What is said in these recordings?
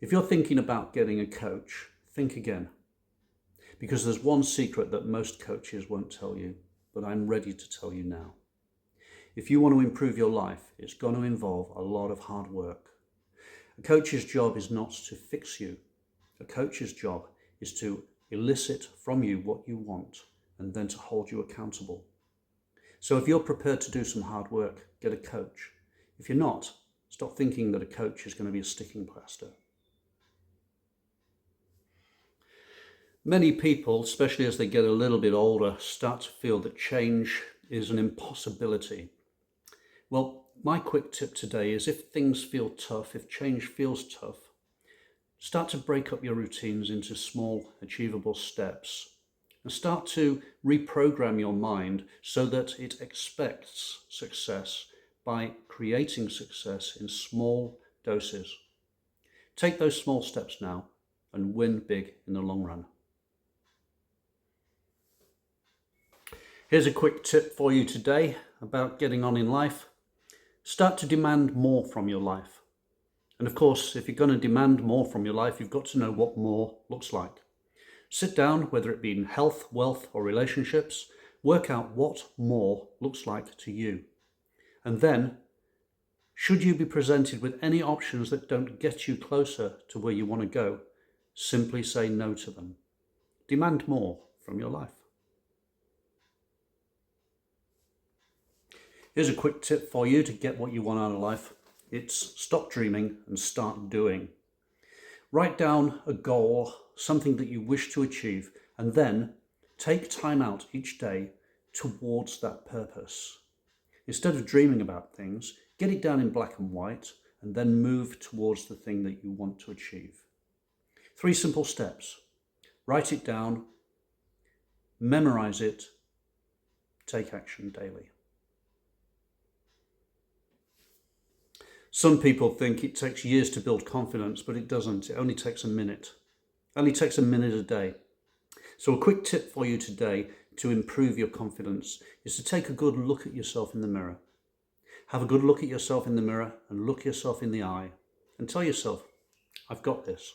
If you're thinking about getting a coach, think again. Because there's one secret that most coaches won't tell you, but I'm ready to tell you now. If you want to improve your life, it's going to involve a lot of hard work. A coach's job is not to fix you. A coach's job is to elicit from you what you want and then to hold you accountable. So if you're prepared to do some hard work, get a coach. If you're not, stop thinking that a coach is going to be a sticking plaster. Many people, especially as they get a little bit older, start to feel that change is an impossibility. Well, my quick tip today is if things feel tough, if change feels tough, start to break up your routines into small, achievable steps and start to reprogram your mind so that it expects success by creating success in small doses. Take those small steps now and win big in the long run. Here's a quick tip for you today about getting on in life. Start to demand more from your life. And of course, if you're going to demand more from your life, you've got to know what more looks like. Sit down, whether it be in health, wealth, or relationships, work out what more looks like to you. And then, should you be presented with any options that don't get you closer to where you want to go, simply say no to them. Demand more from your life. Here's a quick tip for you to get what you want out of life. It's stop dreaming and start doing. Write down a goal, something that you wish to achieve, and then take time out each day towards that purpose. Instead of dreaming about things, get it down in black and white and then move towards the thing that you want to achieve. 3 simple steps. Write it down, memorize it, take action daily. Some people think it takes years to build confidence, but it doesn't. It only takes a minute. It only takes a minute a day. So a quick tip for you today to improve your confidence is to take a good look at yourself in the mirror. Have a good look at yourself in the mirror and look yourself in the eye and tell yourself, I've got this.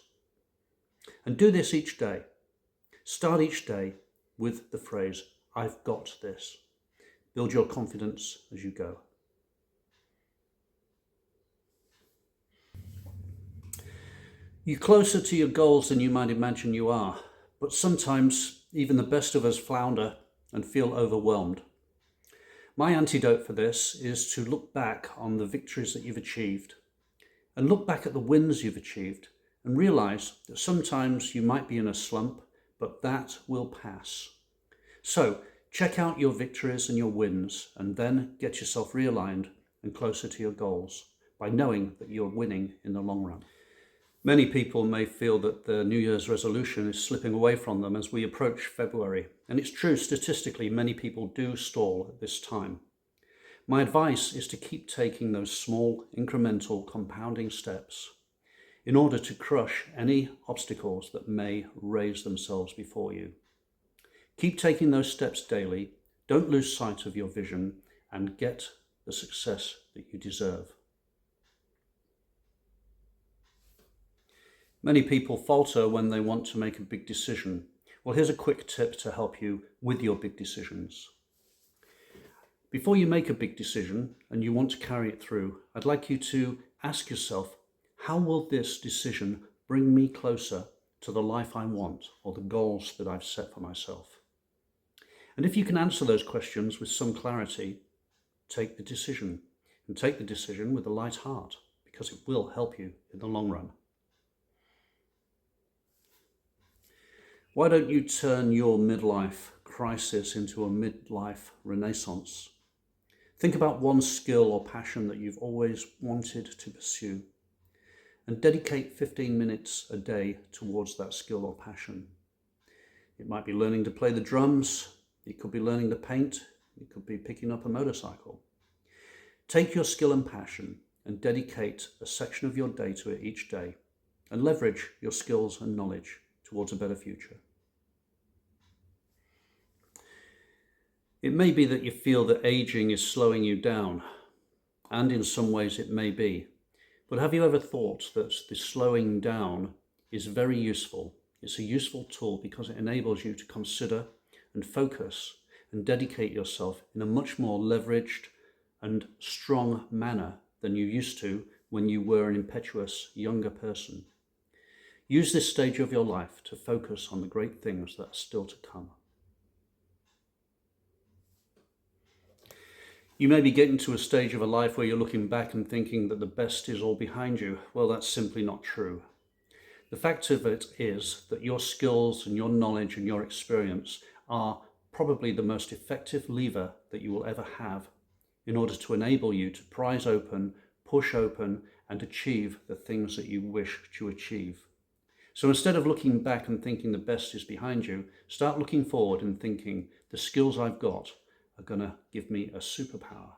And do this each day. Start each day with the phrase, I've got this. Build your confidence as you go. You're closer to your goals than you might imagine you are, but sometimes even the best of us flounder and feel overwhelmed. My antidote for this is to look back on the victories that you've achieved and look back at the wins you've achieved and realize that sometimes you might be in a slump, but that will pass. So check out your victories and your wins and then get yourself realigned and closer to your goals by knowing that you're winning in the long run. Many people may feel that the New Year's resolution is slipping away from them as we approach February. And it's true, statistically, many people do stall at this time. My advice is to keep taking those small, incremental, compounding steps in order to crush any obstacles that may raise themselves before you. Keep taking those steps daily. Don't lose sight of your vision and get the success that you deserve. Many people falter when they want to make a big decision. Well, here's a quick tip to help you with your big decisions. Before you make a big decision and you want to carry it through, I'd like you to ask yourself, how will this decision bring me closer to the life I want or the goals that I've set for myself? And if you can answer those questions with some clarity, take the decision. And take the decision with a light heart, because it will help you in the long run. Why don't you turn your midlife crisis into a midlife renaissance? Think about one skill or passion that you've always wanted to pursue and dedicate 15 minutes a day towards that skill or passion. It might be learning to play the drums, it could be learning to paint, it could be picking up a motorcycle. Take your skill and passion and dedicate a section of your day to it each day and leverage your skills and knowledge towards a better future. It may be that you feel that aging is slowing you down, and in some ways it may be, But have you ever thought that the slowing down is very useful? It's a useful tool because it enables you to consider and focus and dedicate yourself in a much more leveraged and strong manner than you used to when you were an impetuous younger person. Use this stage of your life to focus on the great things that are still to come. You may be getting to a stage of a life where you're looking back and thinking that the best is all behind you. Well, that's simply not true. The fact of it is that your skills and your knowledge and your experience are probably the most effective lever that you will ever have in order to enable you to prise open, push open, and achieve the things that you wish to achieve. So instead of looking back and thinking the best is behind you, start looking forward and thinking the skills I've got are going to give me a superpower.